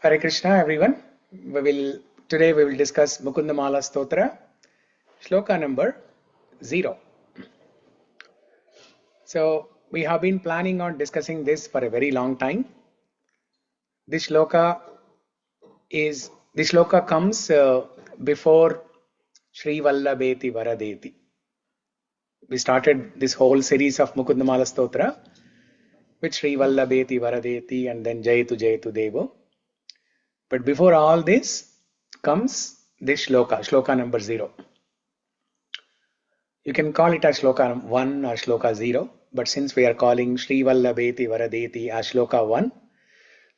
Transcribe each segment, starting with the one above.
Hare Krishna, everyone. Today we will discuss Mukunda-Mālā-Stotra, Sloka number 0. So we have been planning on discussing this for a very long time. This Sloka comes before Shri Vallabheti Varadeti. We started this whole series of Mukunda-Mālā-Stotra with Shri Vallabheti Varadeti and then Jayatu Jayatu Devo. But before all this comes this Sloka number 0. You can call it as Sloka 1 or Sloka 0, but since we are calling Shri Vallabheti Varadeti as Sloka 1,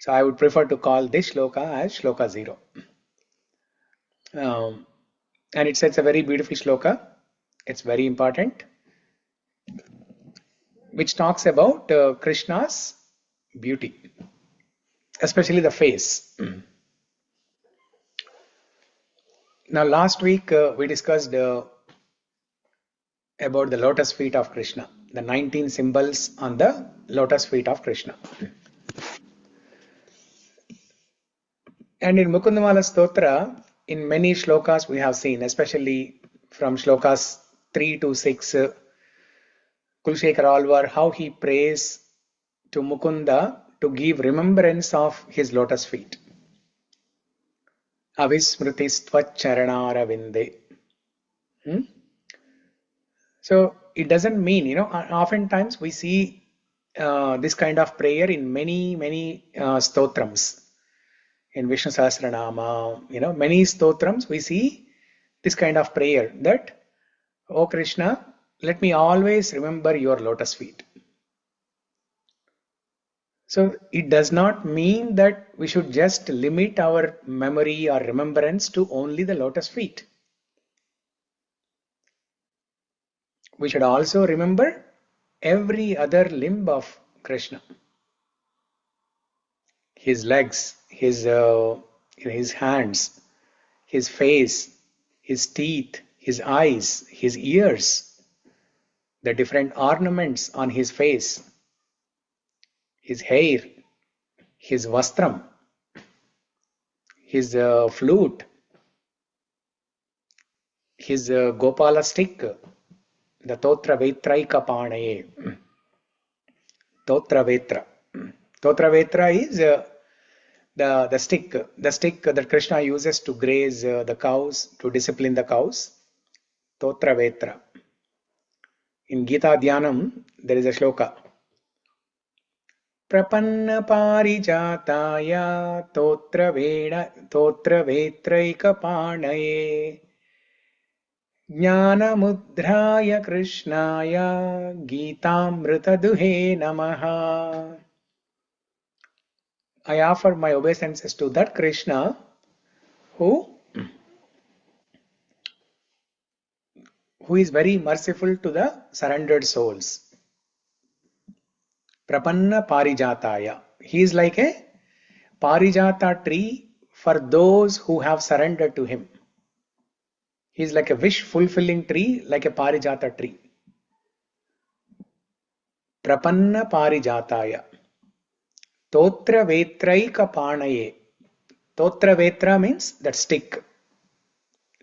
so I would prefer to call this Sloka as Sloka 0. And it's a very beautiful Sloka. It's very important, which talks about Krishna's beauty, especially the face. Now, last week we discussed about the lotus feet of Krishna, the 19 symbols on the lotus feet of Krishna. And in Mukunda-Mālā-Stotra, in many shlokas we have seen, especially from shlokas 3 to 6, Kulshekara Alvar, how he prays to Mukunda to give remembrance of his lotus feet. Avismritistva-charana-aravinde. So it doesn't mean, oftentimes we see this kind of prayer in many stotrams. In Vishnu Sahasranama, many stotrams we see this kind of prayer that, "Oh Krishna, let me always remember your lotus feet." So it does not mean that we should just limit our memory or remembrance to only the lotus feet. We should also remember every other limb of Krishna. His legs, his hands, his face, his teeth, his eyes, his ears, the different ornaments on his face, his hair, his vastram, his flute, his gopala stick, the totra vetraika panaye. Totra vetra. Totra vetra is the stick that Krishna uses to graze the cows, to discipline the cows. Totra vetra. In Gita Dhyanam, there is a shloka. Prapanna parijataya totra vetraika panaye jnana mudraya krishnaya gitamrita duhe namaha. I offer my obeisances to that Krishna who is very merciful to the surrendered souls. Prapanna parijataya. He is like a parijata tree for those who have surrendered to him. He is like a wish-fulfilling tree, like a parijata tree. Prapanna parijataya. Totra vetraika panaye. Totra vetra means that stick.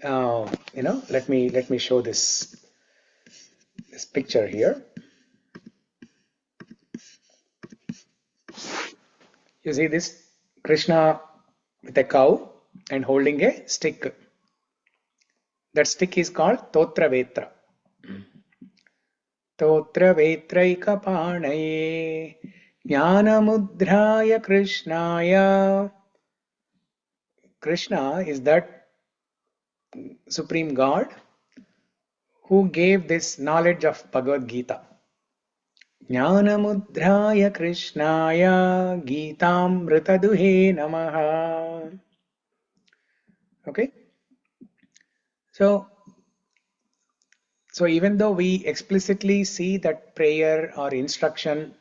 Let me show this picture here. You see this Krishna with a cow and holding a stick. That stick is called Totra Vetra. Totra Vetraika Panaye Jnana Mudraya Krishnaya. Krishna is that Supreme God who gave this knowledge of Bhagavad Gita. Jnana Mudraya Krishnaya Gitamrita Duhe Namaha. Okay? So even though we explicitly see that prayer or instruction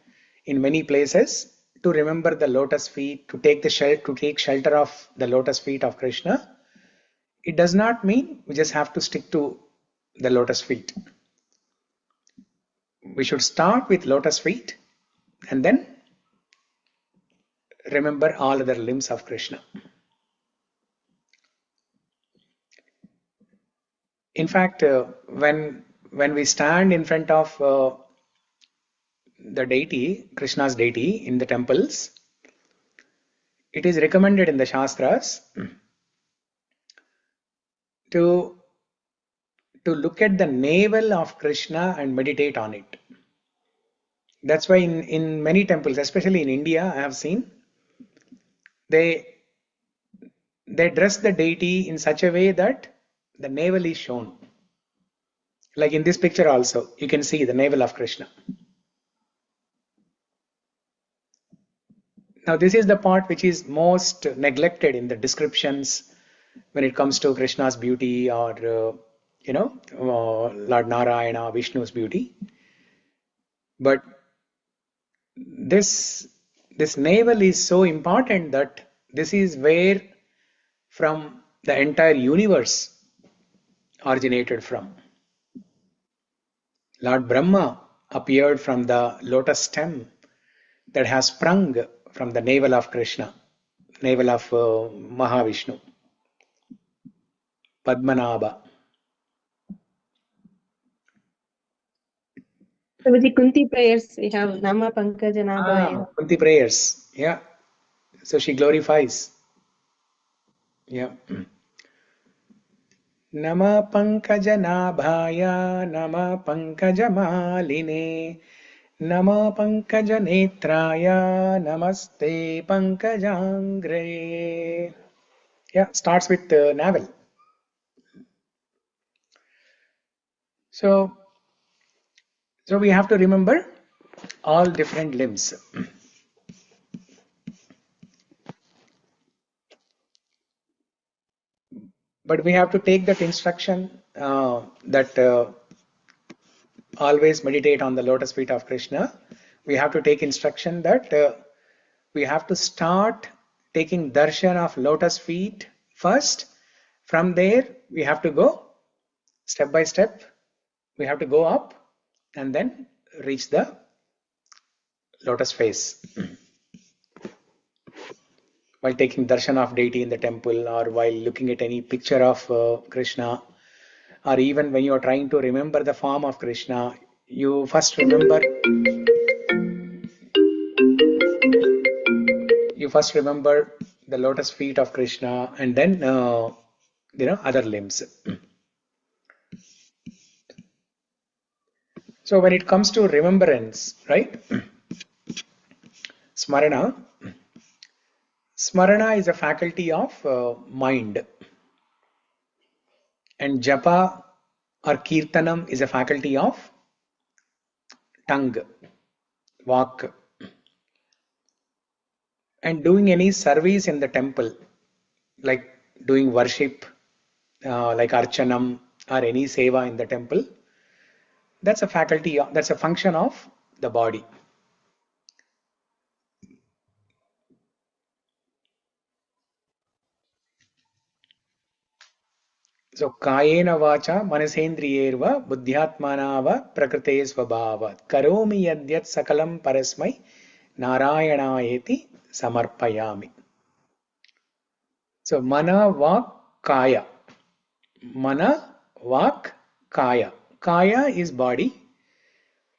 in many places to remember the lotus feet, to take shelter of the lotus feet of Krishna, it does not mean we just have to stick to the lotus feet. We should start with lotus feet and then remember all other limbs of Krishna. In fact, when we stand in front of the deity, Krishna's deity in the temples, it is recommended in the Shastras to look at the navel of Krishna and meditate on it. That's why in many temples, especially in India, I have seen, they dress the deity in such a way that the navel is shown. Like in this picture also, you can see the navel of Krishna. Now this is the part which is most neglected in the descriptions when it comes to Krishna's beauty or Lord Narayana, Vishnu's beauty. But this navel is so important that this is where from the entire universe originated from. Lord Brahma appeared from the lotus stem that has sprung from the navel of Krishna, navel of Mahavishnu, Padmanabha. So with the Kunti prayers, we have Nama Pankajanaಭಾಯ. Kunti prayers, yeah. So she glorifies. Yeah. Nama Pankajanaಭಾಯ, Nama Pankajamaline, Nama Pankajanetraya, Namaste Pankajangre. Yeah, starts with navel. So we have to remember all different limbs. But we have to take that instruction that always meditate on the lotus feet of Krishna. We have to take instruction that we have to start taking darshan of lotus feet first. From there, we have to go step by step. We have to go up and then reach the lotus face. While taking darshan of deity in the temple, or while looking at any picture of Krishna, or even when you are trying to remember the form of Krishna, you first remember the lotus feet of Krishna, and then other limbs. So when it comes to remembrance, right? Smarana is a faculty of mind, and japa or kirtanam is a faculty of tongue, vak. And doing any service in the temple, like doing worship, like archanam or any seva in the temple, that's a faculty, that's a function of the body. So kayena vacha manasendriyerva buddhyatmanava prakrite svabhavat karomi yadyat sakalam parasmai narayanayeti samarpayami. So mana vak kaya. Mana vak kaya. Kaya is body.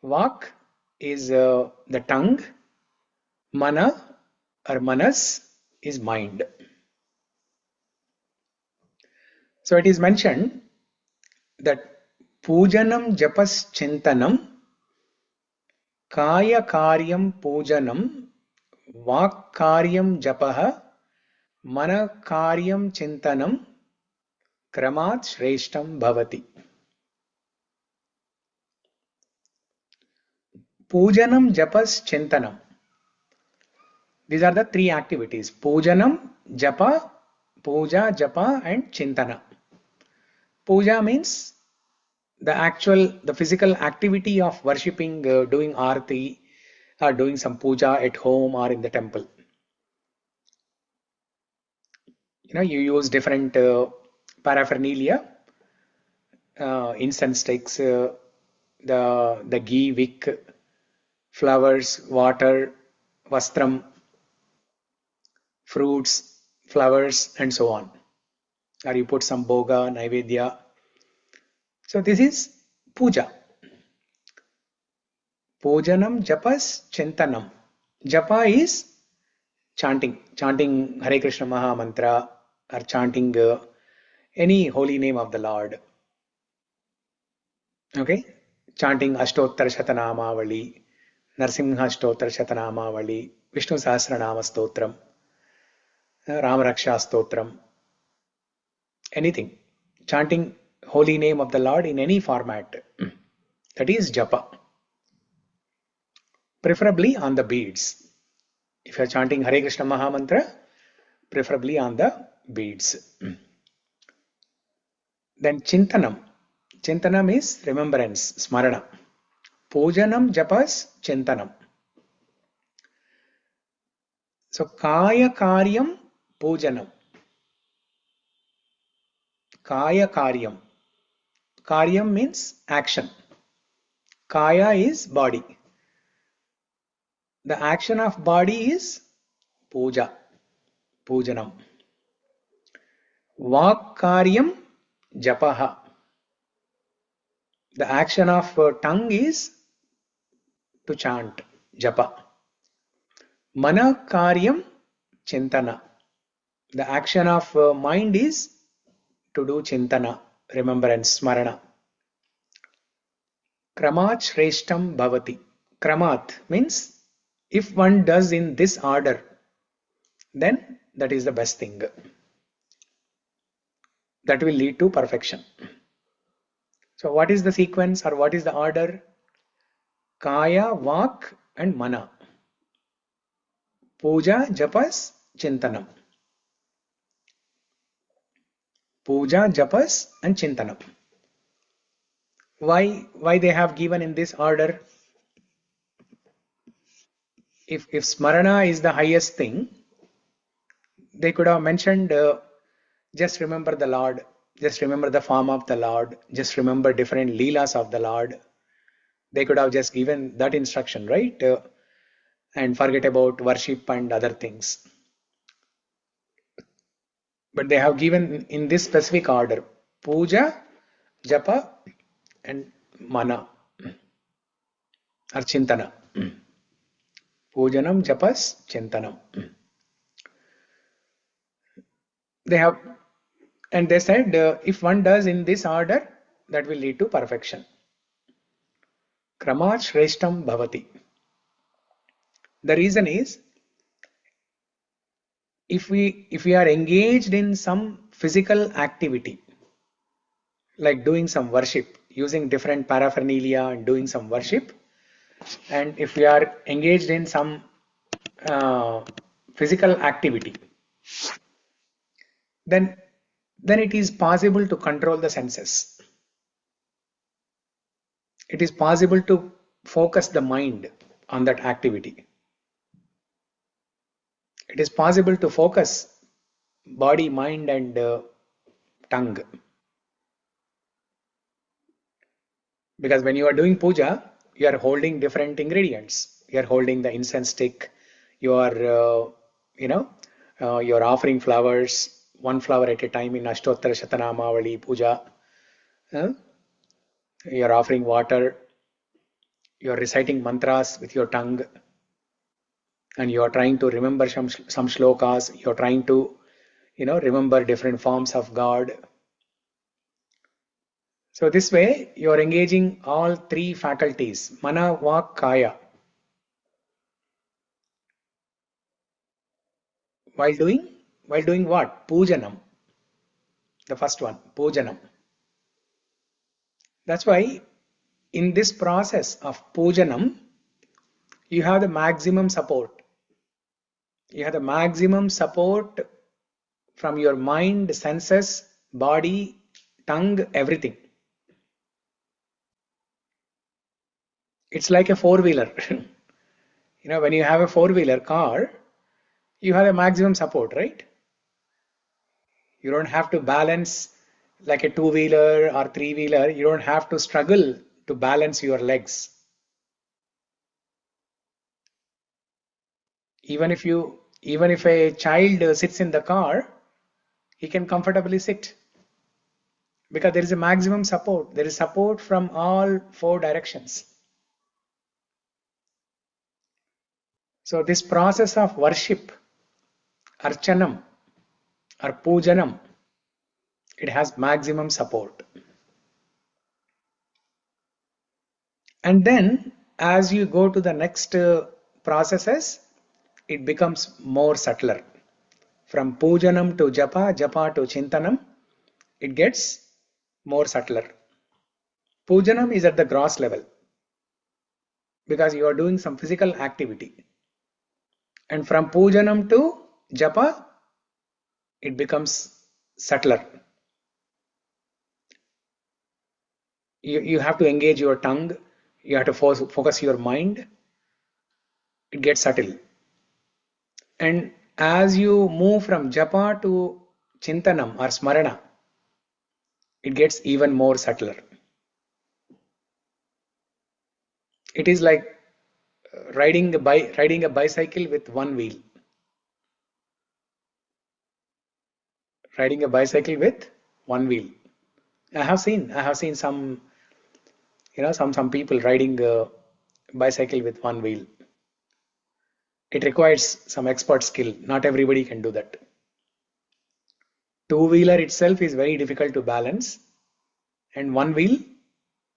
Vak is the tongue. Mana or manas is mind. So it is mentioned that pujanam japas chintanam, kaya karyam pujanam, vak karyam japaha, mana karyam chintanam, kramat shreshtam bhavati. Pujanam japas chintanam. These are the three activities: pujanam, japa, puja, japa, and chintana. Puja means the physical activity of worshipping, doing arati, or doing some puja at home or in the temple. You use different paraphernalia, incense sticks, the ghee, wick, flowers, water, vastram. fruits, flowers, and so on. Or you put some bhoga, naivedya. So this is puja. Pujanam, japas, chintanam. Japa is chanting Hare Krishna Maha Mantra, or chanting any holy name of the Lord. Okay, chanting Ashtottara Shatanamavali, Narsimha Ashtottara Shatanamavali, Vishnu Sahasranama Stotram, Ram Raksha Stotram, anything. Chanting holy name of the Lord in any format. That is japa. Preferably on the beads. If you are chanting Hare Krishna Maha Mantra, preferably on the beads. Then Chintanam. Chintanam is remembrance, smarana. Pujanam, japas, Chintanam. So Kaya Karyam, Pujanam. Kaya Karyam. Karyam means action. Kaya is body. The action of body is puja, pujanam. Vak karyam, japaha. The action of tongue is to chant, japa. Mana karyam, chintana. The action of mind is to do chintana, remembrance, smarana. Kramat shreshtam bhavati. Kramat means if one does in this order, then that is the best thing. That will lead to perfection. So what is the sequence or what is the order? Kaya, Vak and Mana. Puja, Japas, Chintanam. Puja, Japas and Chintanam. Why they have given in this order? If Smarana is the highest thing, they could have mentioned just remember the Lord, just remember the form of the Lord, just remember different leelas of the Lord. They could have just given that instruction, right? And forget about worship and other things. But they have given in this specific order: puja, japa, and mana or chintana. Pujanam, japas, chintanam. They have, and they said if one does in this order, that will lead to perfection. Kramat shreshtam bhavati. The reason is, if we are engaged in some physical activity, like doing some worship, using different paraphernalia and doing some worship, and if we are engaged in some physical activity, then it is possible to control the senses. It is possible to focus the mind on that activity. It is possible to focus body, mind and tongue. Because when you are doing puja, you are holding different ingredients. You are holding the incense stick. You are, you are offering flowers, one flower at a time in Ashtottara Shatanamavali puja. You are offering water. You are reciting mantras with your tongue. And you are trying to remember some shlokas. You are trying to, remember different forms of God. So this way, you are engaging all three faculties, mana, vak, kaya. While doing what? Pujanam. The first one, pujanam. That's why in this process of pujanam, you have the maximum support. You have the maximum support from your mind, senses, body, tongue, everything. It's like a four-wheeler. When you have a four-wheeler car, you have a maximum support, right? You don't have to balance like a two-wheeler or three-wheeler. You don't have to struggle to balance your legs. Even if you Even if a child sits in the car, he can comfortably sit because there is a maximum support. There is support from all four directions. So this process of worship, archanam or pujanam, it has maximum support. And then as you go to the next processes, it becomes more subtler. From pujanam to japa, japa to chintanam, it gets more subtler. Pujanam is at the gross level because you are doing some physical activity. And from pujanam to japa, it becomes subtler. You have to engage your tongue, you have to focus your mind, it gets subtle. And as you move from japa to chintanam or smarana, it gets even more subtler. It is like riding a bicycle with one wheel. Riding a bicycle with one wheel. I have seen some, some people riding a bicycle with one wheel. It requires some expert skill. Not everybody can do that. Two-wheeler itself is very difficult to balance, and one wheel,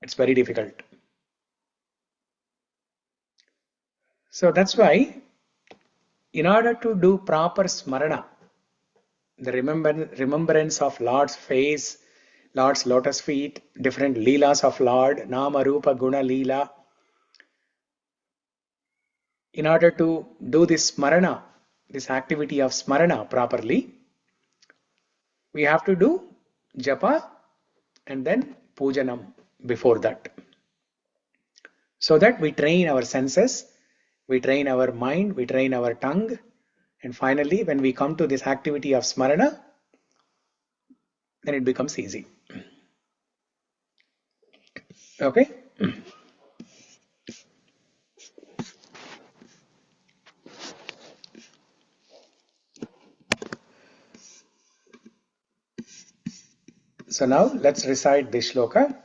it's very difficult. So that's why, in order to do proper smarana, the remembrance of Lord's face, Lord's lotus feet, different leelas of Lord, nama, rupa, guna, leela. In order to do this smarana, this activity of smarana properly, we have to do japa and then pujanam before that. So that we train our senses, we train our mind, we train our tongue, and finally when we come to this activity of smarana, then it becomes easy. Okay? So now let's recite this shloka.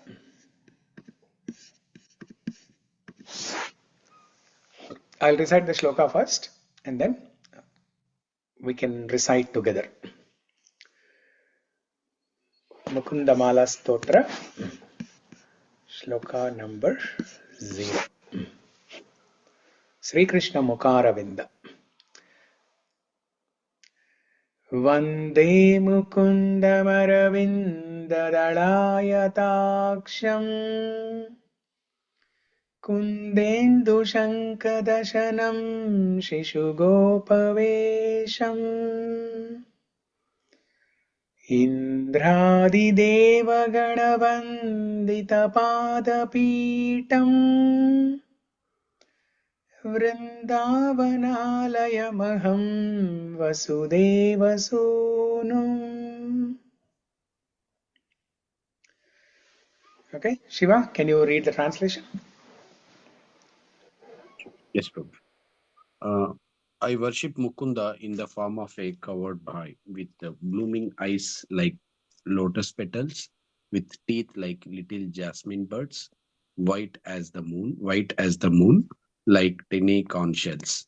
I'll recite the shloka first and then we can recite together. Mukunda-Mālā-Stotra, shloka number 0. Sri Krishna Mukaravinda. Vande mukundam-aravinda-dalāyatāksham kundendu-śańkha-daśanam śiśu-gopa-veśam indrādi-deva-gan a-vandita-pāda-pītam Vrndavanalayam aham vasudeva-sūnum. Okay, Shiva, can you read the translation? Yes, Prabhu. I worship Mukunda in the form of a covered boy with blooming eyes like lotus petals, with teeth like little jasmine buds, white as the moon, like tiny conchshells.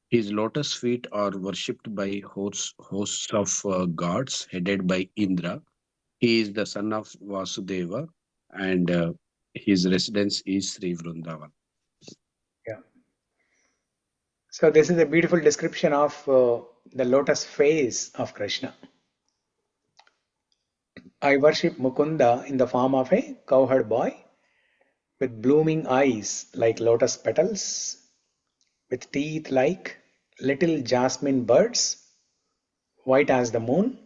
His lotus feet are worshipped by hosts of gods headed by Indra. He is the son of Vasudeva, and his residence is Sri Vrndavana. Yeah. So this is a beautiful description of the lotus face of Krishna. I worship Mukunda in the form of a cowherd boy with blooming eyes like lotus petals, with teeth like little jasmine buds, white as the moon,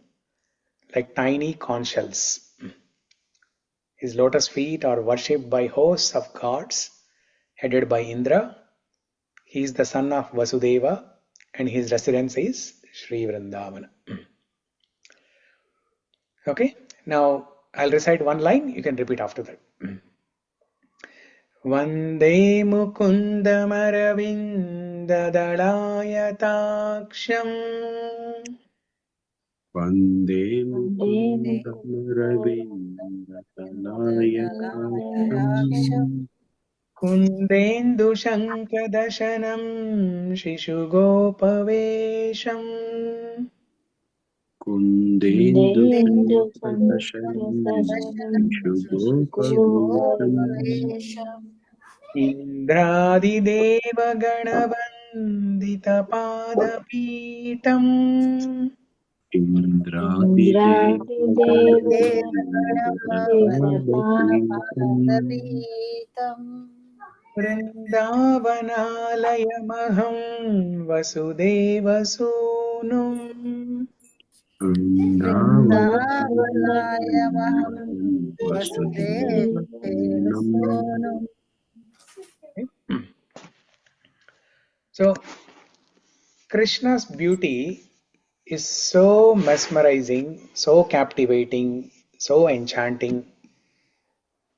like tiny conch shells. His lotus feet are worshipped by hosts of gods headed by Indra. He is the son of Vasudeva and his residence is Sri Vrndavana. Okay, now I'll recite one line, you can repeat after that. Vande mukundam aravinda-dalāyatāksham. Vande mukundam-aravinda-dalāyatāks. Kundendu-śańkha-daśanam śiśu-gopa-veśam. Kundendu-śańkha-daśanam śiśu-gopa-veśam. Indrādi-deva-gan a-vandita-pāda-pītam. Indrādi-deva-gan-a-vandita-pāda-pītam. Vrindavanalayam aham vasudeva-sūnum. Ndāvanālayam Vrindavanalayam vasudeva-sūnum. So, Krishna's beauty is so mesmerizing, so captivating, so enchanting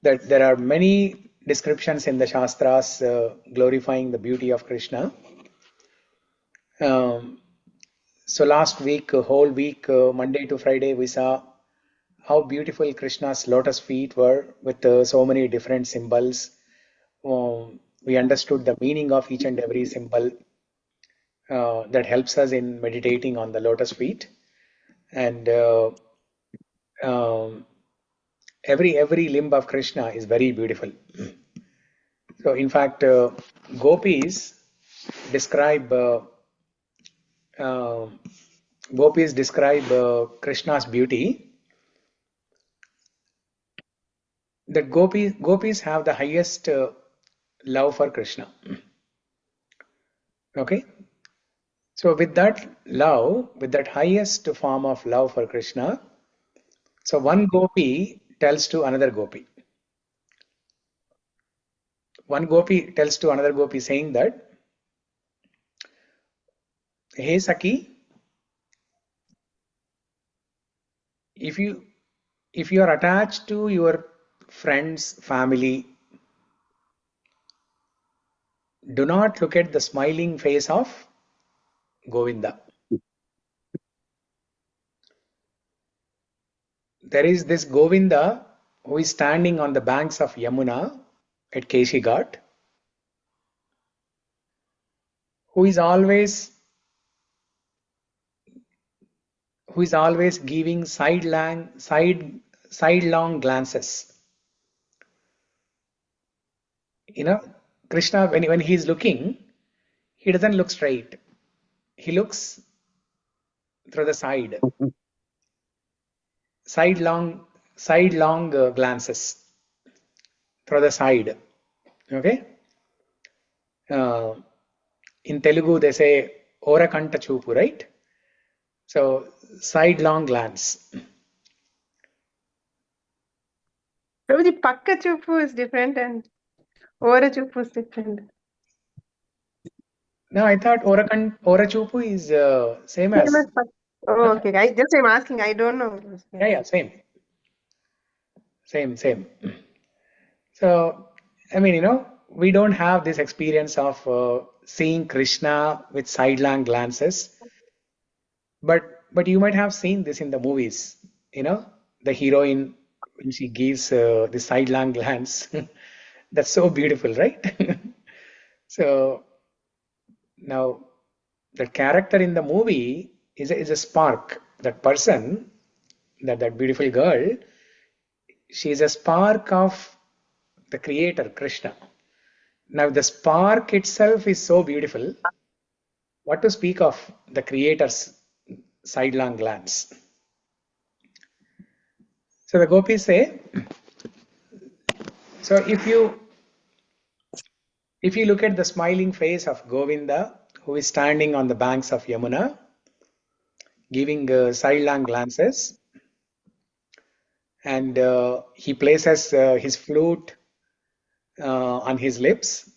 that there are many descriptions in the Shastras glorifying the beauty of Krishna. So last week, whole week, Monday to Friday, we saw how beautiful Krishna's lotus feet were with so many different symbols. We understood the meaning of each and every symbol that helps us in meditating on the lotus feet. And every limb of Krishna is very beautiful. So in fact, gopis describe Krishna's beauty. That gopis have the highest love for Krishna. Okay, so with that love, with that highest form of love for Krishna, so one gopi tells to another gopi. One gopi tells to another gopi saying that, "Hey Saki, if you are attached to your friend's family, do not look at the smiling face of Govinda. There is this Govinda who is standing on the banks of Yamuna at Keshi Ghat, who is always giving sidelong glances. You know, Krishna, when he is looking, he doesn't look straight. He looks through the sidelong glances through the side. Okay. In Telugu, they say Orakanta Chupu, right? So sidelong glance. So the pakka chupu is different and ora chupu is different. No, I thought Ora Chupu is same as. Oh, okay. I'm asking. I don't know. Yeah, same. So, I mean, we don't have this experience of seeing Krishna with sidelong glances, but you might have seen this in the movies. The heroine when she gives the sidelong glance, that's so beautiful, right? So now the character in the movie is a spark. That person, that beautiful girl, she is a spark of the creator, Krishna. Now the spark itself is so beautiful. What to speak of the creator's sidelong glance? So the gopis say, so if you look at the smiling face of Govinda, who is standing on the banks of Yamuna, giving sidelong glances, and he places his flute on his lips,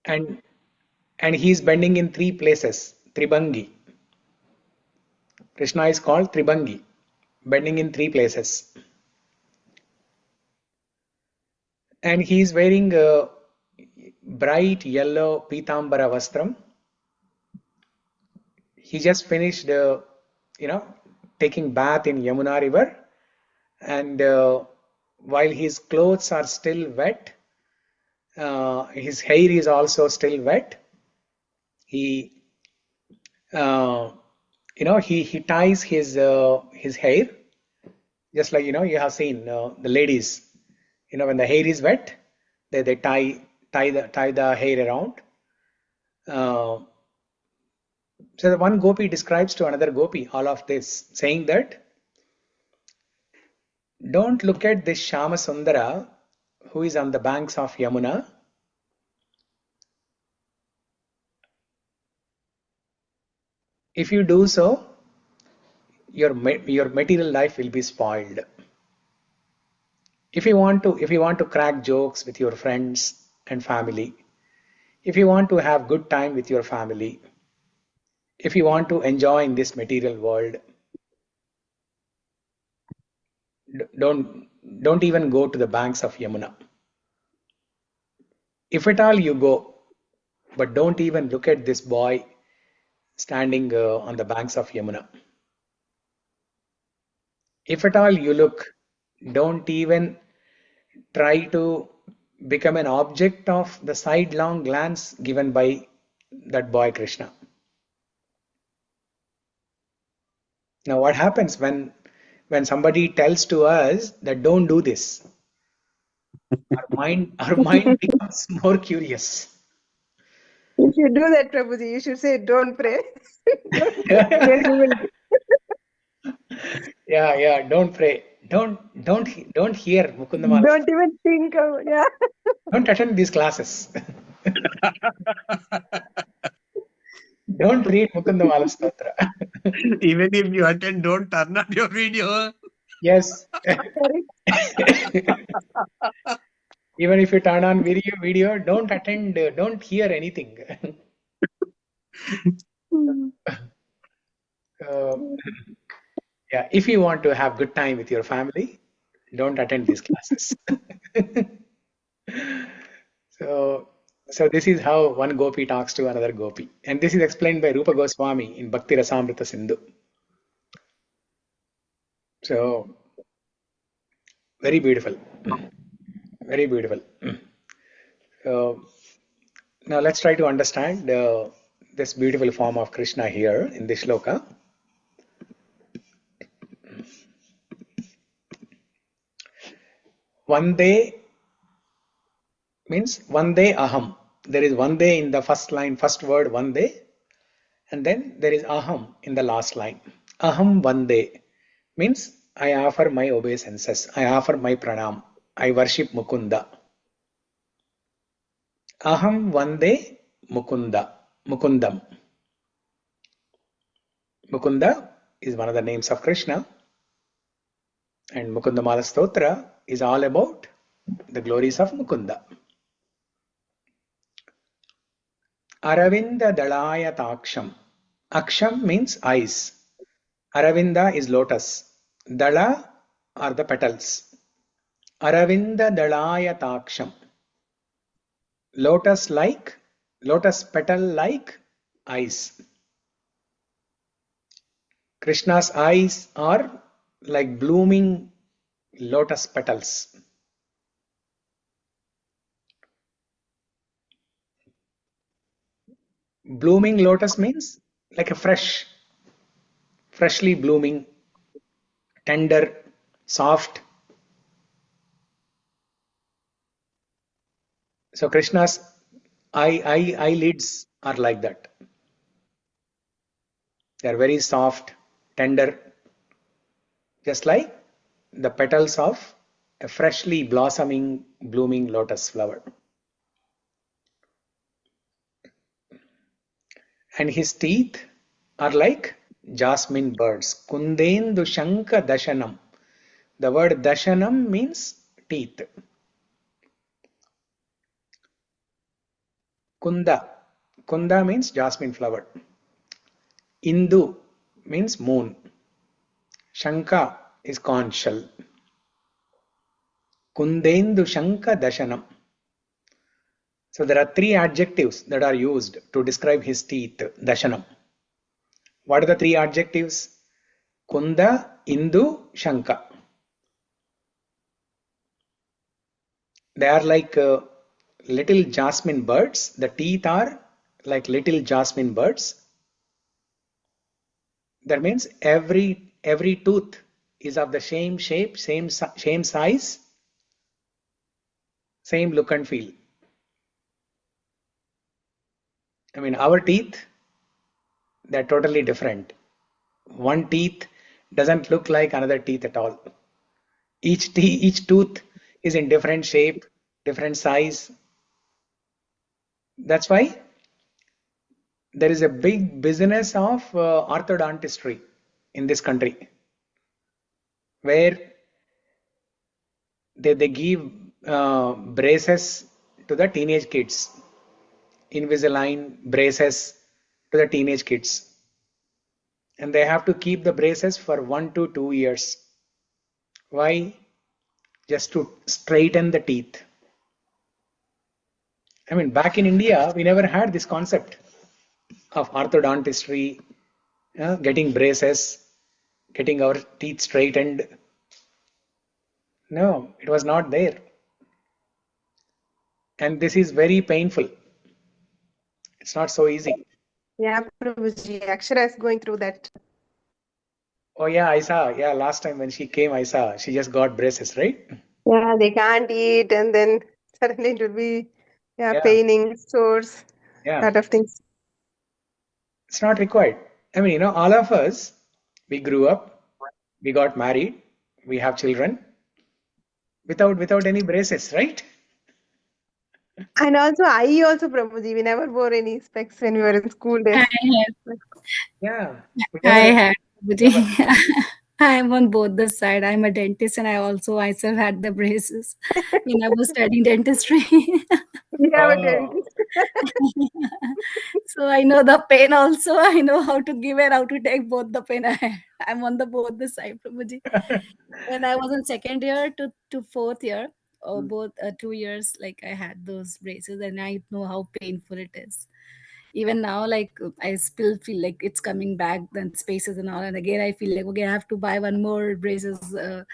and he is bending in three places, Tribangi. Krishna is called Tribangi. bending in three places. And he is wearing a bright yellow pitambara vastram. He just finished, taking bath in Yamuna river, and while his clothes are still wet, his hair is also still wet. He, he ties his hair, just like you have seen the ladies. When the hair is wet, they tie the hair around. So the one gopi describes to another gopi all of this, saying that don't look at this Shama Sundara who is on the banks of Yamuna. If you do so, your material life will be spoiled. If you want to crack jokes with your friends and family, if you want to have good time with your family, if you want to enjoy in this material world, don't even go to the banks of Yamuna. If at all you go, but don't even look at this boy standing on the banks of Yamuna. If at all you look, don't even try to become an object of the sidelong glance given by that boy Krishna. Now what happens when somebody tells to us that don't do this? Our mind becomes more curious. If you do that, Prabhuji, you should say, don't pray. Yeah, don't pray. Don't hear Mukunda-Mālā-Stotra. Don't even think of, yeah. Don't attend these classes. Don't read Mukunda-Mālā-Stotra. Even if you attend, don't turn on your video. Yes. Even if you turn on video, don't attend, don't hear anything. Yeah, if you want to have good time with your family, don't attend these classes. So this is how one gopi talks to another gopi, and this is explained by Rupa Goswami in Bhakti Rasamrita Sindhu. So very beautiful, very beautiful. So now let's try to understand this beautiful form of Krishna here in this shloka. Vande means vande aham. There is vande in the first line, first word vande, and then there is aham in the last line. Aham vande means I offer my obeisances, I offer my pranam, I worship Mukunda. Aham vande Mukundam. Mukunda is one of the names of Krishna, and Mukunda-Mālā-Stotra is all about the glories of Mukunda. Aravinda-dalāyatāksham. Aksham means eyes. Aravinda is lotus. Dala are the petals. Aravinda-dalāyatāksham. Lotus petal like eyes. Krishna's eyes are like blooming lotus petals. Blooming lotus means like a freshly blooming, tender, soft. So Krishna's eyelids are like that. They are very soft, tender, just like the petals of a freshly blossoming, blooming lotus flower. And his teeth are like jasmine birds. Kundendu-śańkha-daśanam. The word daśanam means teeth. Kunda means jasmine flower. Indu means moon. Shankha is conch shell. Kundendu-śańkha-daśanam. So there are three adjectives that are used to describe his teeth. Daśanam. What are the three adjectives? Kunda, Indu, Shankha. They are like little jasmine birds. The teeth are like little jasmine birds. That means every tooth is of the same shape, same size, same look and feel. I mean, our teeth, they're totally different. One teeth doesn't look like another teeth at all. Each tooth is in different shape, different size. That's why there is a big business of orthodontistry in this country, where they give braces to the teenage kids, Invisalign braces to the teenage kids, and they have to keep the braces for 1 to 2 years. Why? Just to straighten the teeth. I mean, back in India, we never had this concept of orthodontistry, getting braces, getting our teeth straightened. No, it was not there. And this is very painful. It's not so easy. Yeah, Prabhuji. Akshara is going through that. Oh yeah, I saw. Yeah, last time when she came, I saw. She just got braces, right? Yeah, they can't eat, and then suddenly it will be Yeah, paining, sores, yeah. lot of things. It's not required. I mean, all of us, we grew up, we got married, we have children without any braces, right? And also, I also, Prabhuji, we never wore any specs when we were in school days. I have, Yeah, we I never, had, never. I'm on both the side. I'm a dentist and I also myself had the braces when I was studying dentistry. We have a Oh, dentist. So I know the pain also. I know how to give and how to take both the pain. I'm on the both the side, Prabhuji. When I was in second year to fourth year, or both 2 years, like I had those braces and I know how painful it is. Even now, like I still feel like it's coming back, then spaces and all, and again I feel like okay, I have to buy one more braces, the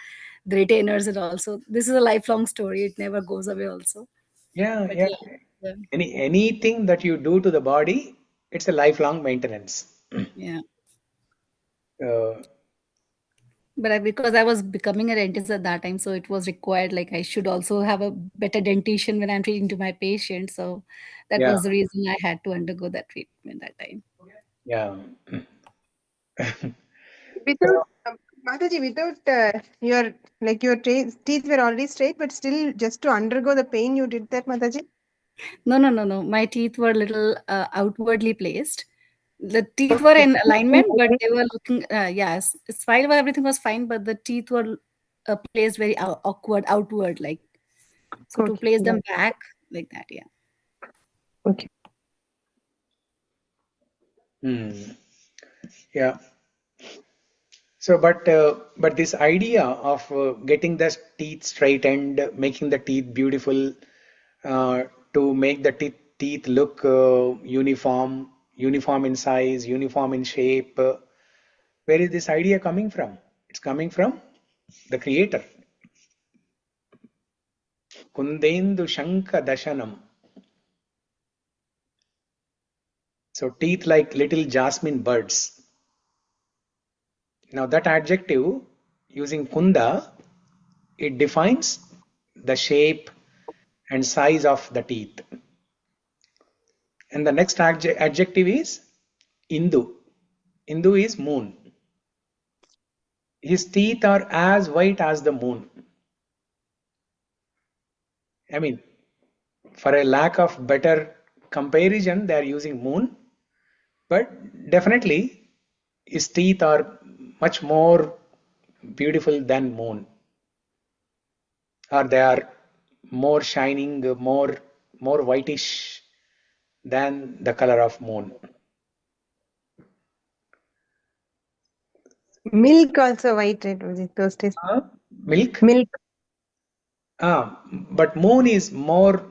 retainers and all. So this is a lifelong story. It never goes away also. yeah, But yeah. yeah, Anything that you do to the body, it's a lifelong maintenance. yeah. Uh, But because I was becoming a dentist at that time, so it was required. Like I should also have a better dentition when I'm treating to my patients. So that yeah, was the reason I had to undergo that treatment that time. yeah. Without, Mataji, without your teeth were already straight, but still just to undergo the pain, you did that, Mataji? No. My teeth were little outwardly placed. The teeth were in alignment, but they were looking. Yes, it's fine. Everything was fine, but the teeth were placed very awkward, outward, like so. To Okay. place them back like that, yeah. Okay. Yeah. So, but this idea of getting the teeth straightened, making the teeth beautiful, to make the teeth look uniform in size, uniform in shape. Where is this idea coming from? It's coming from the Creator. Kundendu-śańkha-daśanam. So teeth like little jasmine birds. Now that adjective using kunda, it defines the shape and size of the teeth. And the next adjective is Indu. Indu is moon. His teeth are as white as the moon. I mean, for a lack of better comparison, they are using moon, but definitely his teeth are much more beautiful than moon, or they are more shining, more whitish than the color of moon. Milk also white, right? Was it those days? Milk? Milk. But moon is more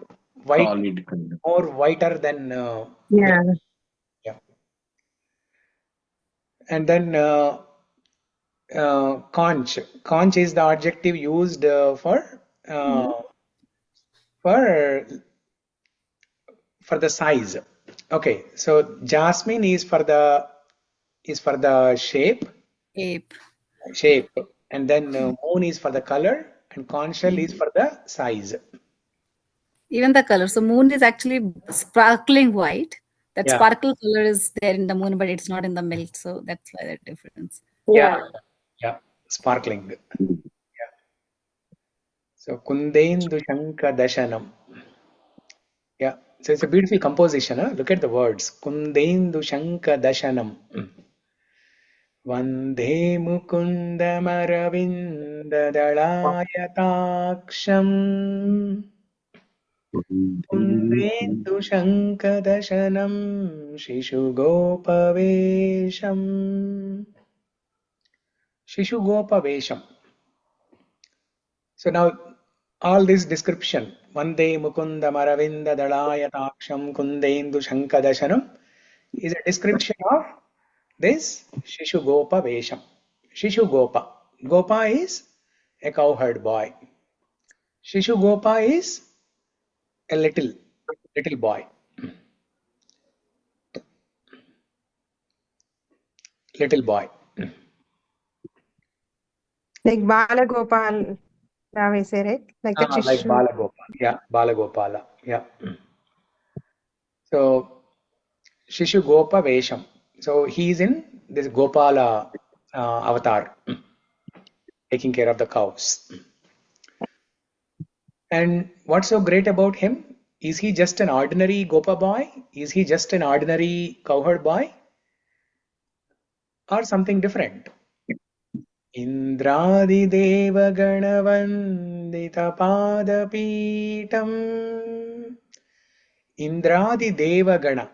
white, Solid kind of. more whiter than Yeah. milk. Yeah. And then conch. Conch is the adjective used for the size. Okay, so jasmine is for the shape, Ape. and then moon is for the color, and conchshell is for the size. Even the color. So moon is actually sparkling white. That Yeah. sparkle color is there in the moon, but it's not in the milk. So that's why that difference. Yeah, sparkling. Yeah. So kundendu-śańkha-daśanam. Yeah. So it's a beautiful composition. Huh? Look at the words. Kundendu-śańkha-daśanam. Vande mukundam aravinda-dalāyatāksham. Kundendu-śańkha-daśanam śiśu-gopa-veśam. Śiśu-gopa-veśam. So now all this description, Vande Mukundam aravinda-dalāyatāksham kundendu-śańkha-daśanam, is a description of this śiśu-gopa-veśam. Śiśu-gopa. Gopa is a cowherd boy. Śiśu-gopa is a little boy. Little boy. Like Balagopal, we say, right? Like the Like Krishna. Balagopala. Yeah, Balagopala. Yeah. So śiśu-gopa-veśam. So he is in this Gopala avatar, taking care of the cows. And what's so great about him? Is he just an ordinary Gopa boy? Is he just an ordinary cowherd boy? Or something different? Indrādi-deva-gan a-vandita-pāda-pītam. Indrādi-deva-gana.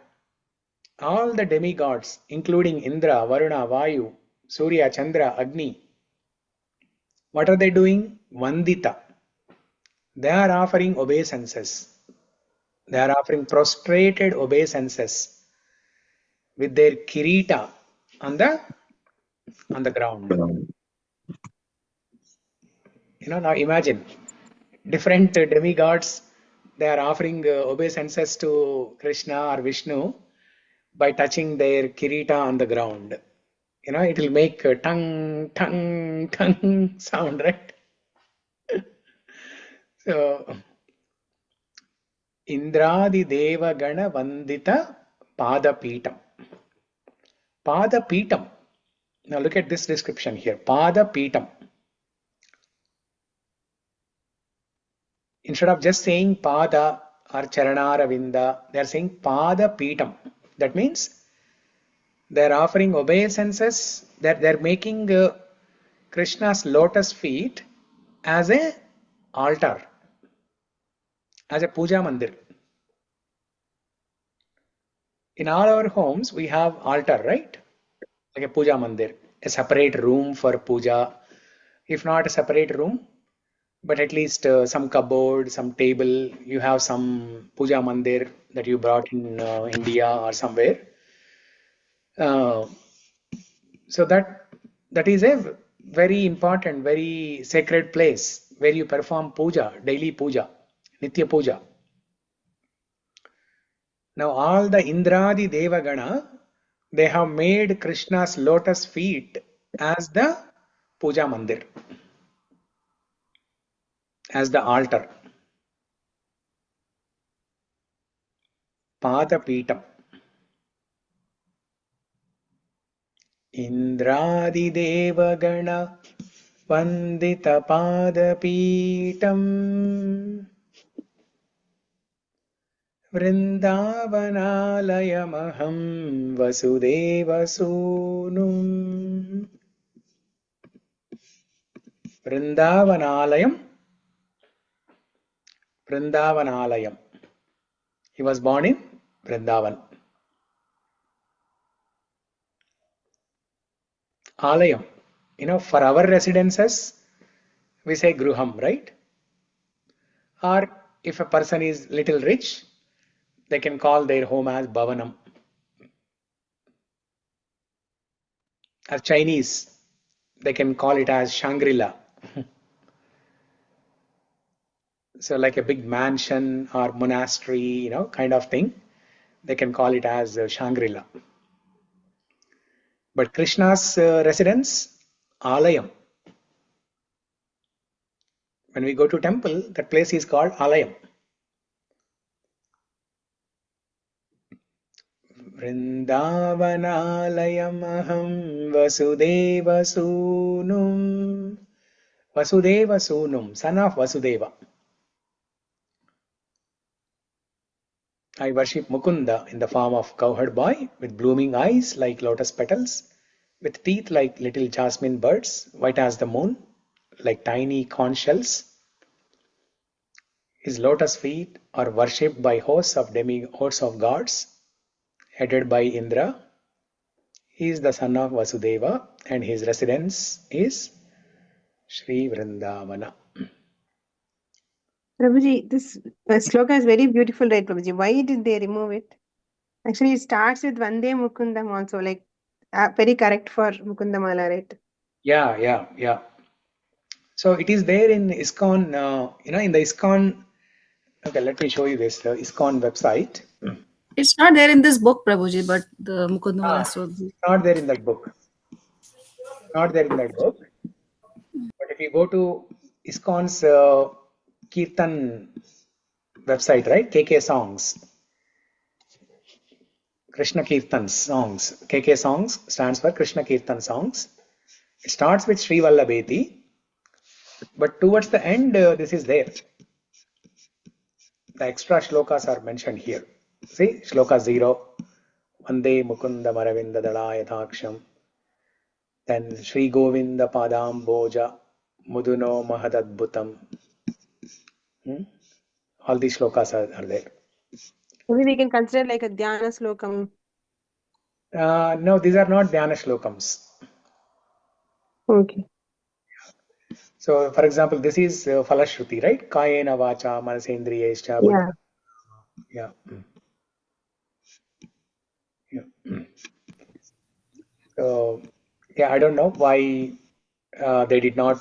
All the demigods, including Indra, Varuna, Vayu, Surya, Chandra, Agni, what are they doing? Vandita. They are offering obeisances. They are offering prostrated obeisances with their kirita on the ground. Now imagine different demigods. They are offering obeisances to Krishna or Vishnu by touching their kirita on the ground. It will make a tung, tung, tung sound, right? So, indrādi-deva-gan a-vandita-pāda-pītam. Pāda-pītam. Now look at this description here. Pāda-pītam. Instead of just saying Pada or Charana-aravinda, they are saying Pāda-pītam. That means they are offering obeisances, that they are making Krishna's lotus feet as a altar, as a puja mandir. In all our homes, we have altar, right? Like a puja mandir, a separate room for puja. If not a separate room, but at least some cupboard, some table, you have some puja mandir that you brought in India or somewhere. So that is a very important, very sacred place where you perform puja, daily puja, nitya puja. Now all the indrādi-deva-gana, they have made Krishna's lotus feet as the puja mandir, as the altar. Pāda-pītam. Indrādi-deva-gana vandita-pāda-pītam. Vrindāvanālayam aham vasudeva-sūnum. Vrindāvanālayam. Vrindāvanālayam. He was born in Vrindavan. Alayam. for our residences, we say gruham, right? Or if a person is little rich, they can call their home as bhavanam. Or Chinese, they can call it as Shangri-La. So like a big mansion or monastery, kind of thing, they can call it as Shangri-La. But Krishna's residence, Alayam. When we go to temple, that place is called Alayam. Vrndavanalayam aham vasudeva-sūnum. Vasudeva-sūnum, son of Vasudeva. I worship Mukunda in the form of cowherd boy with blooming eyes like lotus petals, with teeth like little jasmine birds, white as the moon, like tiny conchshells. His lotus feet are worshipped by hosts of gods, headed by Indra. He is the son of Vasudeva and his residence is Sri Vrndavana. Prabhuji, this sloka is very beautiful, right, Prabhuji? Why did they remove it? Actually, it starts with vande mukundam also, like very correct for Mukunda-Mālā, right? Yeah. So it is there in ISKCON, in the ISKCON. Okay, let me show you this, the ISKCON website. It's not there in this book, Prabhuji, but the Mukunda-Mālā-Stotra. Not there in that book. But if you go to ISKCON's Kirtan website, right? KK songs. Krishna Kirtan songs. KK songs stands for Krishna Kirtan songs. It starts with Sri Vallabheti, but towards the end, this is there. The extra shlokas are mentioned here. See, shloka 0, vande mukundam aravinda-dalāyatāks. Then Sri Govinda-Padam-boja muduno mahadadbhutam. All these shlokas are there. Maybe we can consider like a dhyana slokam. No, these are not dhyana slokams. Okay. So, for example, this is Falashruti, right? Kayena vacha manasendriyescha. Yeah. So, I don't know why they did not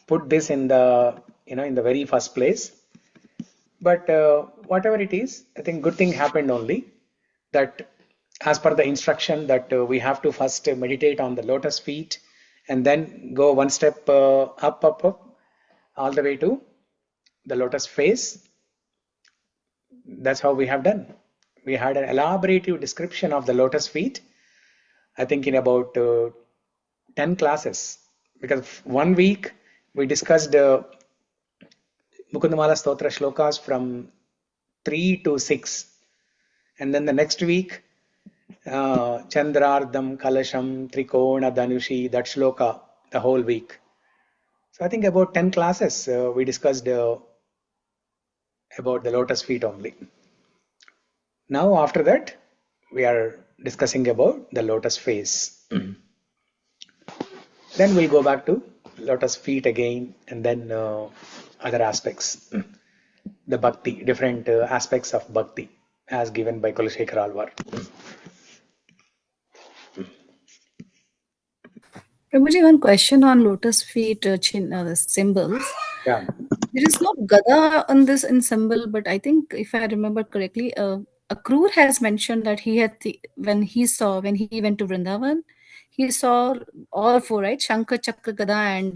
put this in the in the very first place. But whatever it is, I think good thing happened only, that as per the instruction that we have to first meditate on the lotus feet and then go one step up all the way to the lotus face. That's how we have done. We had an elaborative description of the lotus feet, I think in about 10 classes, because 1 week we discussed Mukunda-Mālā-Stotra shlokas from 3 to 6, and then the next week Chandrardam, Kalasham, Trikona, Dhanushi, that shloka the whole week. So I think about 10 classes we discussed about the lotus feet only. Now after that we are discussing about the lotus face. Then we'll go back to lotus feet again, and then other aspects, the bhakti, different aspects of bhakti as given by Kulashekara Alvar. Prabhuji, one question on lotus feet the symbols. Yeah. There is no gada on this in symbol, but I think if I remember correctly, Akrur has mentioned that he had when he went to Vrindavan, he saw all four, right? Shankha, Chakra, Gada, and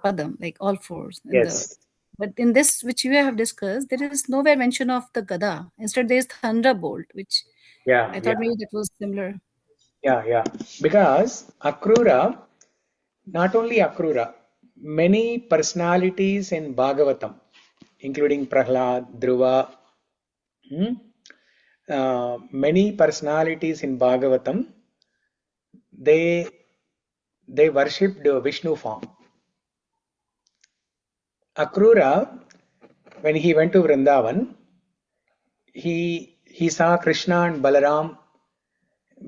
Padam, like all fours. Yes. But in this, which you have discussed, there is nowhere mention of the Gada. Instead, there is thunderbolt, which I thought maybe that was similar. Yeah. Because Akrura, not only Akrura, many personalities in Bhagavatam, including Prahlad, Dhruva, many personalities in Bhagavatam, they worshipped Vishnu form. Akrura, when he went to Vrindavan, he saw Krishna and Balaram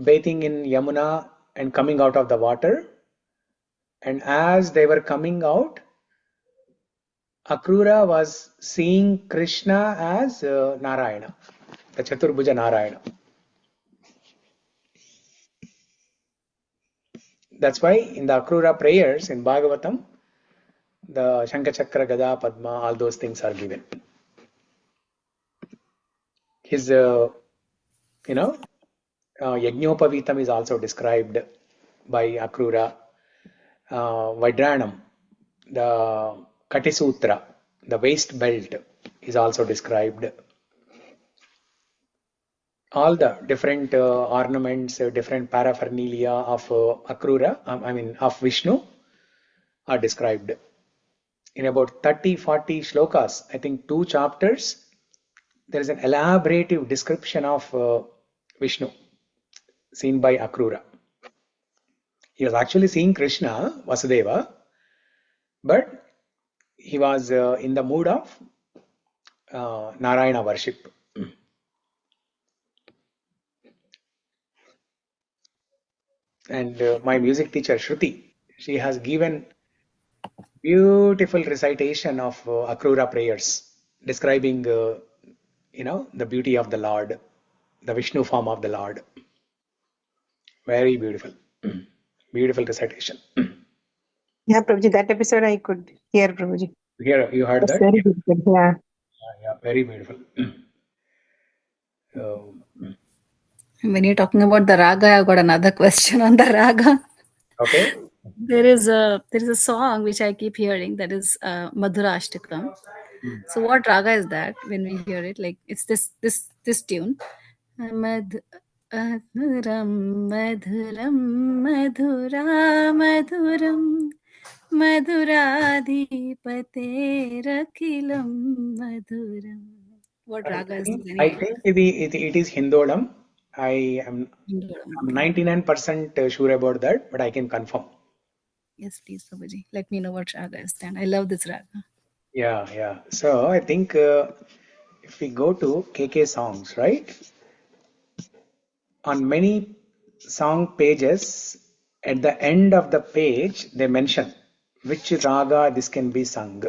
bathing in Yamuna and coming out of the water, And as they were coming out, Akrura was seeing Krishna as Narayana, the Chaturbhuja Narayana. That's why in the Akrura prayers in Bhagavatam, the Shankha Chakra, Gada, Padma, all those things are given. His, Yajñopavitam is also described by Akrura. Vajranam, the Katisutra, the waist belt is also described. All the different ornaments, different paraphernalia of Akrura, of Vishnu are described. In about 30-40 shlokas, I think 2 chapters, there is an elaborative description of Vishnu seen by Akrura. He was actually seeing Krishna, Vasudeva, but he was in the mood of Narayana worship. And my music teacher Shruti, she has given beautiful recitation of Akrura prayers describing the beauty of the Lord, the Vishnu form of the Lord. Very beautiful. Beautiful recitation. Yeah, Prabhuji, that episode I could hear, Prabhuji. Here you heard That's that? very beautiful. Yeah. Yeah, very beautiful. When you're talking about the raga, I've got another question on the raga. Okay. There is a song which I keep hearing, that is Madhurashtakam. So what raga is that when we hear it? Like it's this tune. Madhuram madhuram madhura madhuram madhuradhipaterakilam madhuram. What raga is this? I think it is Hindolam. I am Hindolam. 99% sure about that, but I can confirm. Yes, please, Prabhuji. Let me know what raga is then. I love this raga. Yeah. So I think if we go to KK songs, right? On many song pages, at the end of the page, they mention which raga this can be sung.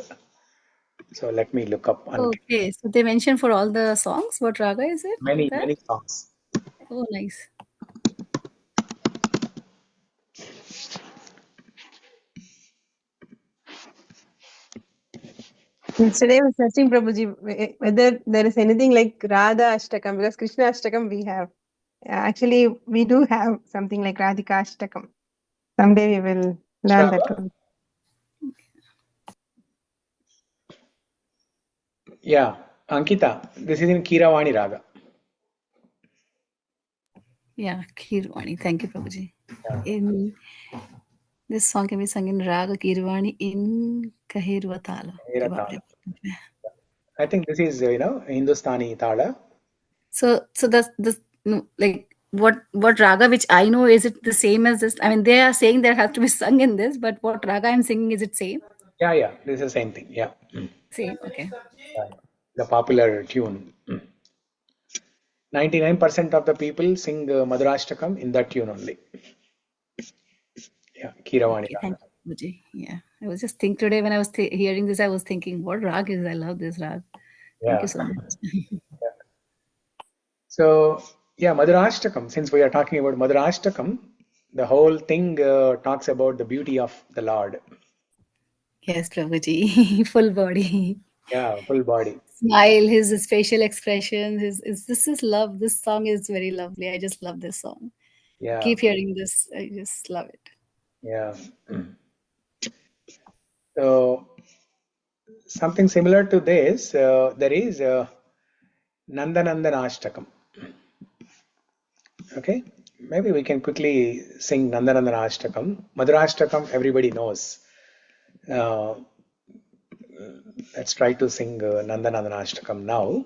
So let me look up on Okay, so they mention for all the songs. What raga is it? many That? songs. Oh, nice. Yesterday I was searching, Prabhuji, whether there is anything like Radha Ashtakam, because Krishna Ashtakam we have. Actually, we do have something like Radhika Ashtakam. Someday we will learn that. Raga? Yeah, Ankita, this is in Kiravani Raga. Yeah, Kirvani. Thank you, Prabhuji. In this song can be sung in Raga Kirvani in Kahirva Tala. I think this is Hindustani Tala. So that's like what raga which I know, is it the same as this? I mean, they are saying there has to be sung in this, but what raga I'm singing, is it same? Yeah, this is the same thing. Yeah. Same. Okay. The popular tune. 99% of the people sing Madhurashtakam in that tune only. Yeah, Kiravani Okay, Raga. thank you, Prabhuji. Yeah, I was just thinking today when I was hearing this, I was thinking, what rag is? I love this rag. Thank you so much. So, yeah, Madhurashtakam, since we are talking about Madhurashtakam, the whole thing talks about the beauty of the Lord. Yes, Prabhuji. Full body. Yeah, full body. Smile, his facial expressions, this is love. This song is very lovely. I just love this song. Yeah. Keep hearing this. I just love it. Yeah. So, something similar to this, there is Nandanandanashtakam. Okay, maybe we can quickly sing Nandanandanashtakam. Madhurashtakam, everybody knows. Let's try to sing Nandanandanashtakam now.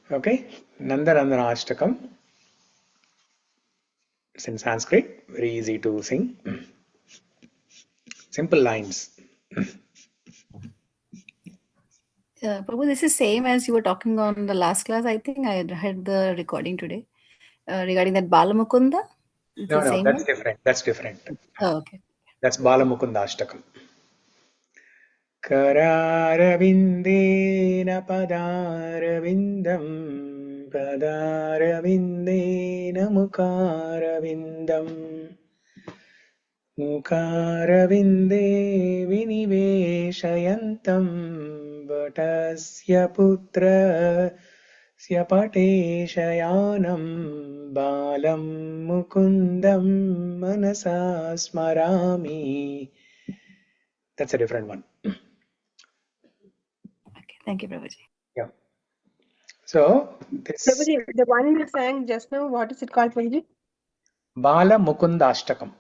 Okay, Nandanandana Ashtakam. It's in Sanskrit, very easy to sing. Simple lines. Prabhu, this is same as you were talking on the last class. I think I had heard the recording today regarding that Bala Mukunda. It's No, the no, same that's one? different. That's different. Oh, okay. That's Bala Mukunda Ashtakam. Kararavindena padaravindam padaravindena mukaravindam mukaravinde viniveshayantam vatasya putra Syapateshayanam balam mukundam manasa smarami. That's a different one. Okay, thank you, Prabhuji. Yeah. So this Prabhuji, the one you sang just now, what is it called, Prabhuji? Bala Mukunda Ashtakam,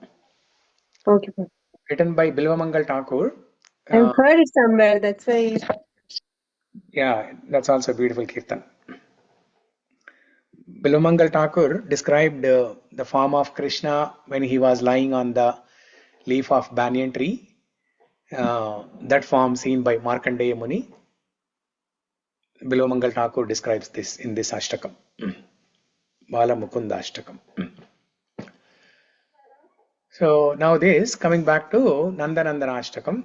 Okay. written by Bilvamangal Thakur. I've heard it somewhere, that's why. Yeah, that's also a beautiful kirtan. Bilvamangal Thakur described the form of Krishna when he was lying on the leaf of banyan tree. That form seen by Markandeya Muni. Bilvamangal Thakur describes this in this Ashtakam. Bala Mukunda Ashtakam. So now this, coming back to Nandanandana Ashtakam.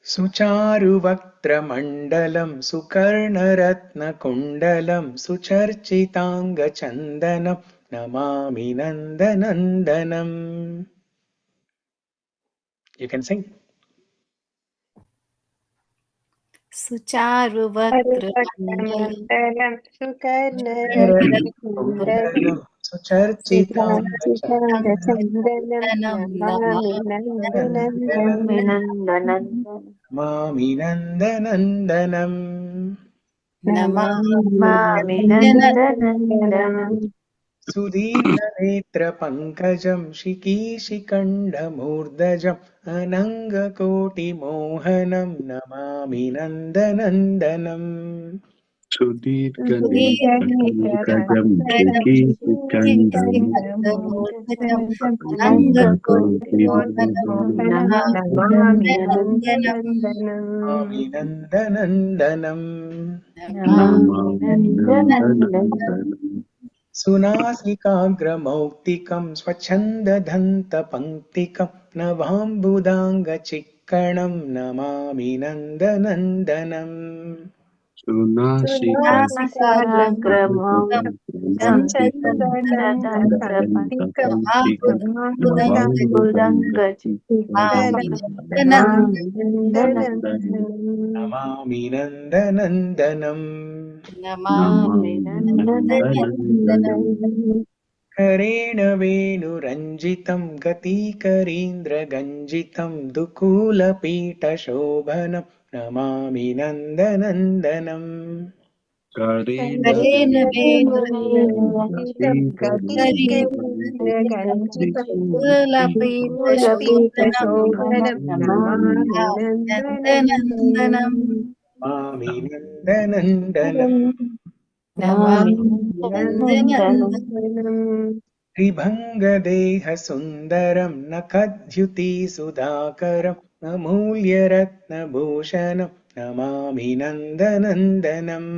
सुचारुवक्त्रमण्डलं सुकर्णरत्नकुण्डलं सुचर्चिताङ्गचन्दनं Namami नन्दनन्दनम्. You can sing. Sucharuvakramandalam Sukarnarakundalam सुचर्चिताङ्गचन्दनं Namaami Nandanandanam Namami नन्दनन्दनम्. Namami Nandanandanam सुदीर्घनेत्रपङ्कजं शिकीशिखण्डमूर्धजम् अनङ्गकोटिमोहनं Namami नन्दनन्दनम्. Sudhir-ganita-pankajam Namami Namami नन्दनन्दनम्. सुनासिकाग्रमौक्तिकं स्वच्छन्दधन्तपङ्क्तिकं नवाम्बुदाङ्गचिक्कणं Namami नन्दनन्दनम्. Namami नन्दनन्दनम्. करेण वेणुरञ्जितं गतीकरीन्द्रगञ्जितं दुकूलपीठशोभनं Namami नन्दनन्दनम्. Namami नन्दनन्दनम्. त्रिभङ्गदेहसुन्दरं नखद्युतिसुधाकरं अमूल्यरत्नभूषणं Namami नन्दनन्दनम्.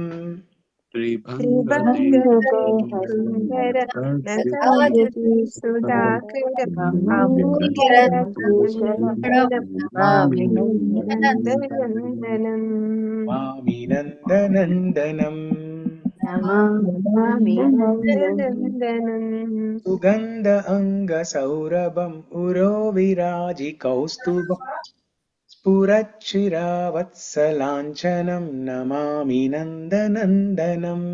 Namami नन्दनन्दनम्. सुगन्ध अङ्गसौरभम् उरोविराजिकौस्तुभं स्फुरच्चिरावत्सलाञ्छनं Namami नन्दनन्दनम्.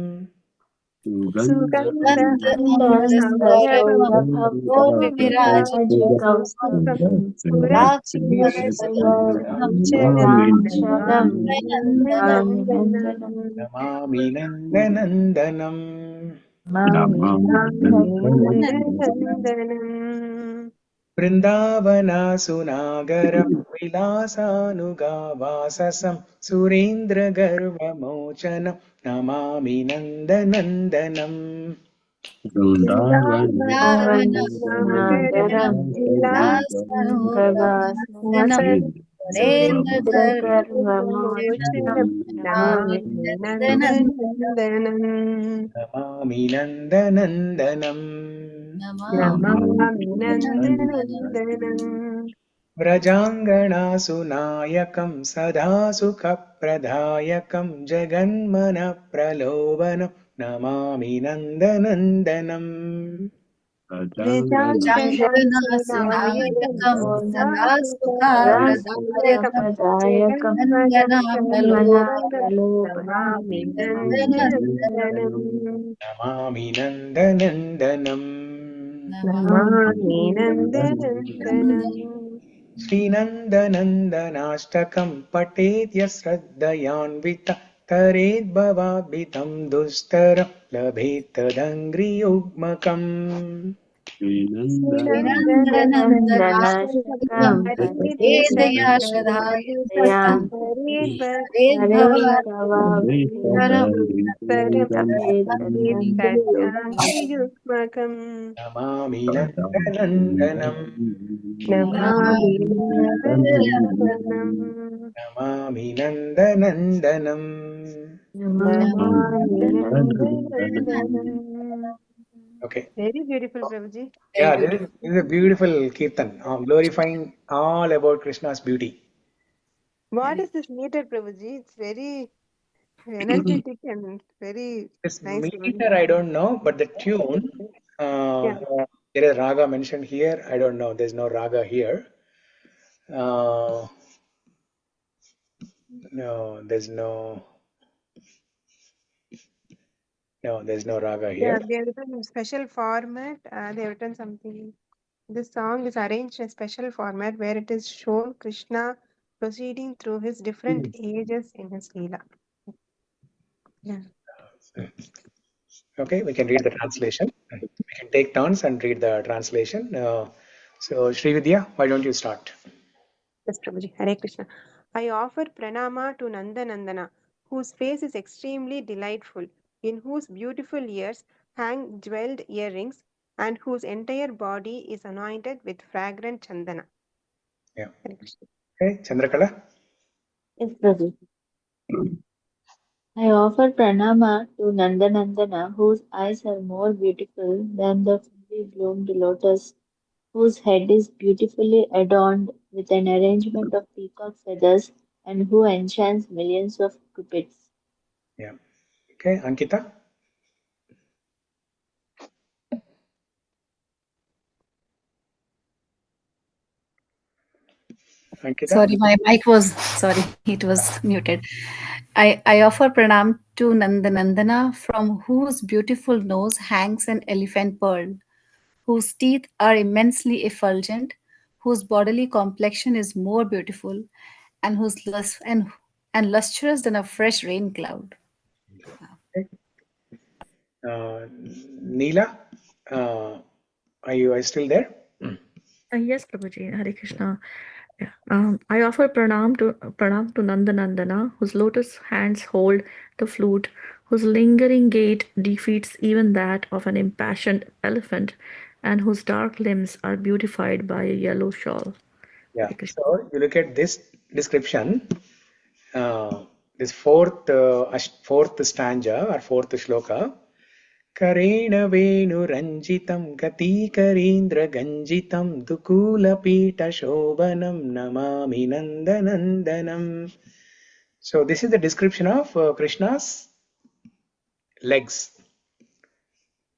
Namami नन्दनन्दनम्. Vrindavana Sunagaram Vilasanuga Vasasam Surendra Garva Mochanam Namami Nandanandanam. Vrindavana Nagaram Vilasanam Surendra Mohanam Namami Nandanandanam. Namami Nandanandanam. Namami Nandanandanam. Vrajangana Sunayakam Sadha Sukha Pradayakam Jaganmana Pralobanam Namami Nandanandanam. Janjana Sunayakam Sada Sukha Pradayakam Jagannana Pralobanam Namami Nandanandanam. Nandanandanam. Namami Nandanandanam. Namami Nandanandanam. Śrīnandanandanāśtakam patetya śraddhayanvita taret bhavabhitam dustaram labhet tadangri-yugmakam. Vinandanandanaśtakam Vedaya Shradhaya Sakam Vedbhava Karam Namami Nandanandanam. Namami Nandanandanam. Namami Nandanandanam. Namami Nandanandanam. Okay. Very beautiful, Prabhuji. Yeah, this is a beautiful kirtan, glorifying all about Krishna's beauty. What is this meter, Prabhuji? It's very energetic and very This nice. meter I don't know, but the tune, Yeah. there is raga mentioned here. I don't know. There's no raga here. No, there's no. No, there's no raga Yeah, here. they have written in special format. They have written something. This song is arranged in a special format where it is shown Krishna proceeding through his different ages in his Leela. Yeah. Okay, we can read the translation. We can take turns and read the translation. So, Sri Vidya, why don't you start? Yes, Prabhuji. Hare Krishna. I offer pranama to Nandanandana, whose face is extremely delightful, in whose beautiful ears hang jeweled earrings, and whose entire body is anointed with fragrant chandana. Yeah. Hare Krishna. Okay, Chandrakala. Yes, Prabhu. I offer pranama to Nandanandana, whose eyes are more beautiful than the fully bloomed lotus, whose head is beautifully adorned with an arrangement of peacock feathers, and who enchants millions of cupids. Yeah. Okay, Ankita. Ankita. Sorry, my mic was it was muted. I offer pranam to Nandanandana, from whose beautiful nose hangs an elephant pearl, whose teeth are immensely effulgent, whose bodily complexion is more beautiful, and whose and lustrous than a fresh rain cloud. Okay. Neela, are you still there? Yes, Prabhuji, Hare Krishna. Yeah. I offer pranam to Nandanandana, whose lotus hands hold the flute, whose lingering gait defeats even that of an impassioned elephant, and whose dark limbs are beautified by a yellow shawl. Yeah. Hare Krishna. So you look at this description. This fourth stanza or fourth shloka. Karena venu ranjitam katikarindra ganjitam dukula pita shobhanam namami nandanandanam. So this is the description of Krishna's legs.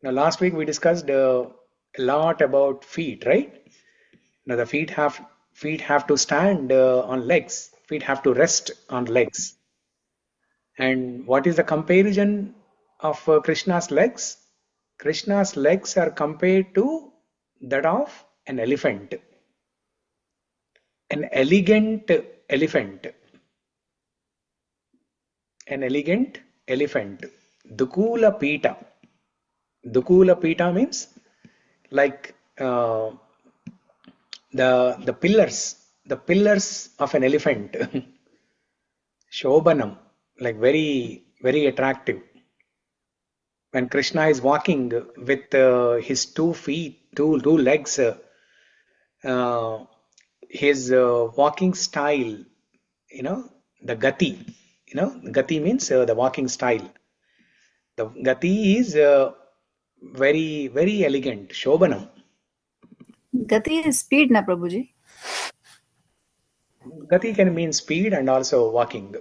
Now last week we discussed a lot about feet, right? Now the feet have to stand on legs. Feet have to rest on legs. And what is the comparison of Krishna's legs? Krishna's legs are compared to that of an elephant, an elegant elephant, an elegant elephant. Dukula Pita. Dukula Pita means like the pillars of an elephant, Shobanam, like very, very attractive. When Krishna is walking with his 2 feet, two legs, his walking style, the gati, gati means the walking style. The gati is very, very elegant, Shobanam. Gati is speed, na Prabhuji? Gati can mean speed and also walking.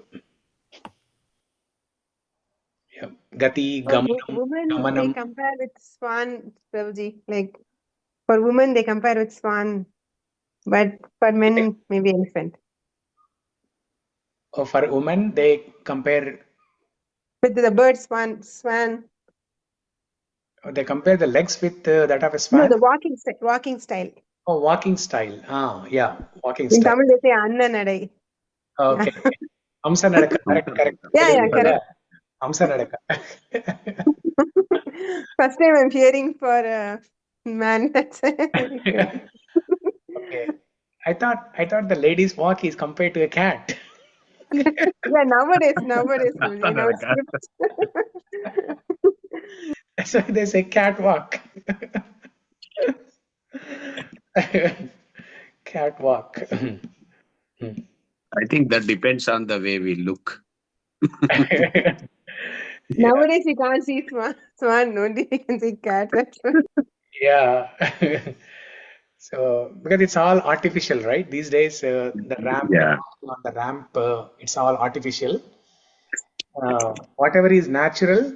Yeah. Gati, Women, they gamanam. compare with swan, Prabhuji. Like, for women, they compare with swan, but for men, maybe elephant. For women, they compare. With the bird swan. They compare the legs with that of a No, swan. the walking style. Oh, walking style. Yeah, walking In style. Tamil, they say Anna Nadai. Okay. Amsa Nadaka. Correct. Yeah, correct. Amsa Nadaka. First time I'm hearing for a man. That's it. Okay. I thought the lady's walk is compared to a cat. Yeah, nowadays, Prabhuji, now it's flipped. That's why they say cat walk. Cat walk. I think that depends on the way we look. Nowadays, you can't see swan, only you can see cat. Yeah. So, because it's all artificial, right? These days, the ramp, Yeah. on the ramp, it's all artificial. Whatever is natural,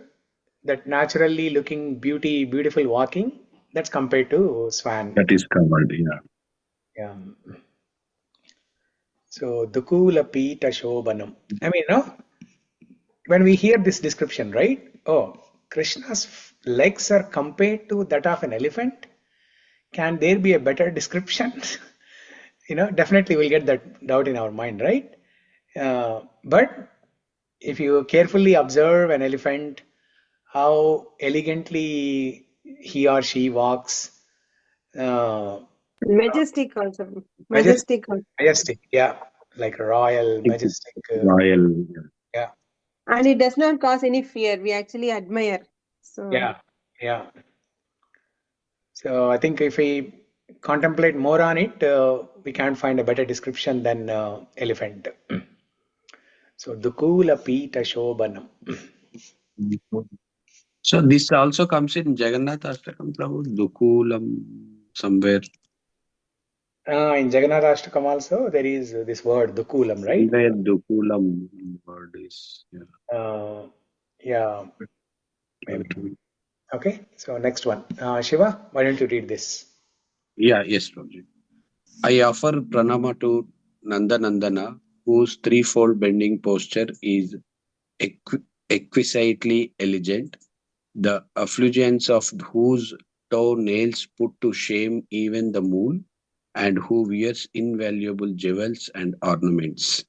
that naturally looking beautiful walking, that's compared to swan. That is covered, yeah. Yeah. So, Dukula Pita Shobanam. I mean, when we hear this description, right? Oh, Krishna's legs are compared to that of an elephant. Can there be a better description? Definitely we'll get that doubt in our mind, right? But if you carefully observe an elephant, how elegantly he or she walks, Majestic also. Majestic. yeah, like royal, majestic. Royal. Yeah. And it does not cause any fear. We actually admire. So Yeah. So I think if we contemplate more on it, we can't find a better description than elephant. So Dukula Pita Shobanam. So this also comes in Jagannath Ashtakam, Prabhu, Dukulam, somewhere. In Jagannath Ashtakam also there is this word Dukulam, right? Somewhere Dukulam word is. Yeah. Maybe. Okay. So next one. Shiva, why don't you read this? Yeah, yes, Prabhuji. I offer pranama to Nandana, whose threefold bending posture is exquisitely elegant, the effulgence of whose toe nails put to shame even the moon, and who wears invaluable jewels and ornaments.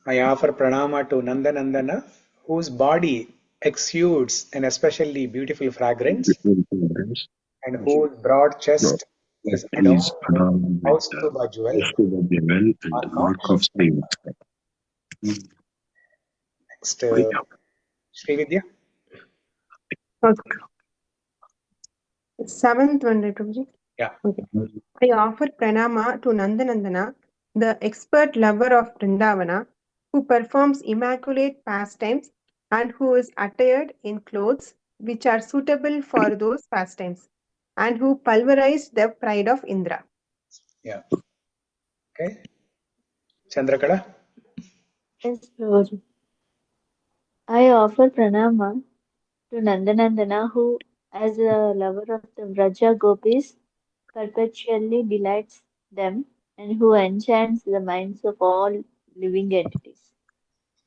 I offer pranama to Nandana, whose body exudes an especially beautiful fragrance, and whose broad chest is adorned with vasudeva jewel and mark of strength. Next, Sri Vidya. okay. 7th one, right, Prabhuji? Yeah. Okay. I offer pranama to Nandana, the expert lover of Vrindavana, who performs immaculate pastimes and who is attired in clothes which are suitable for those pastimes, and who pulverized the pride of Indra. Yeah. Okay. Chandrakala. Yes, Prabhuji. I offer pranama to Nandanandana, who, as a lover of the Vraja gopis, perpetually delights them and who enchants the minds of all living entities.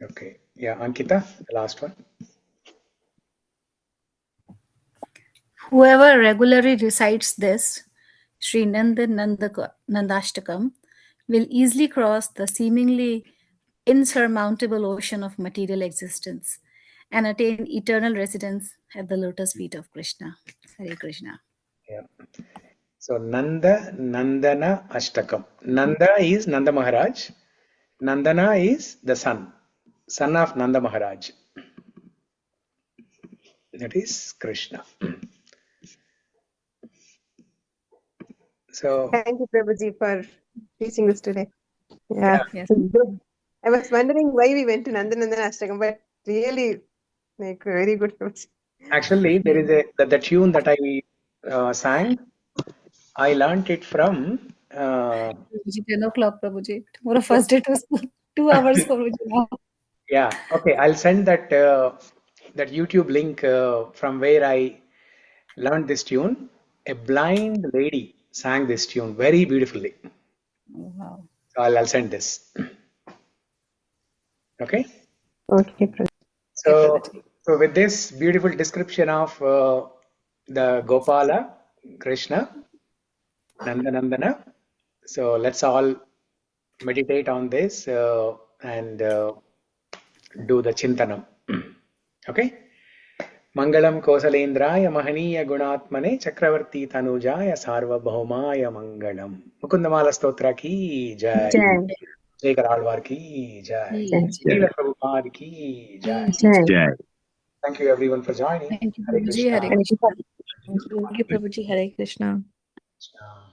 Okay. Yeah. Ankita, the last one. Whoever regularly recites this, Sri Nandashtakam, will easily cross the seemingly insurmountable ocean of material existence and attain eternal residence at the lotus feet of Krishna. Hare Krishna. Yeah. So Nanda Nandana Ashtakam. Nanda is Nanda Maharaj. Nandana is the son of Nanda Maharaj. That is Krishna. So Thank you, Prabhuji, for teaching this today. Yeah. Yes. Good. I was wondering why we went to Nandanandana Ashtakam, but really, like, very good. Prabhuji. actually, there is the tune that I sang. I learnt it from. Prabhuji, 10 o'clock, Prabhuji. Tomorrow first day to school. 2 hours, Prabhuji. Now. Yeah. Okay. I'll send that YouTube link from where I learned this tune. A blind lady sang this tune very beautifully. Oh, wow. So I'll send this. Okay. Okay, Prabhuji. So with this beautiful description of the Gopala, Krishna, Nandanandana, so let's all meditate on this and do the Chintanam. Okay? Mangalam Kosalendraya Mahaniya Gunatmane Chakravarti Tanujaya Sarvabhaumaya Mangalam. Mukunda-Mālā-Stotra ki jai. Jai Karalwar ki jai. Sri Vrndavana ki jai. Thank you everyone for joining. Thank you, Hare Prabhuji. Krishna. Hare Krishna. Thank you, Prabhuji. Hare Krishna. Krishna.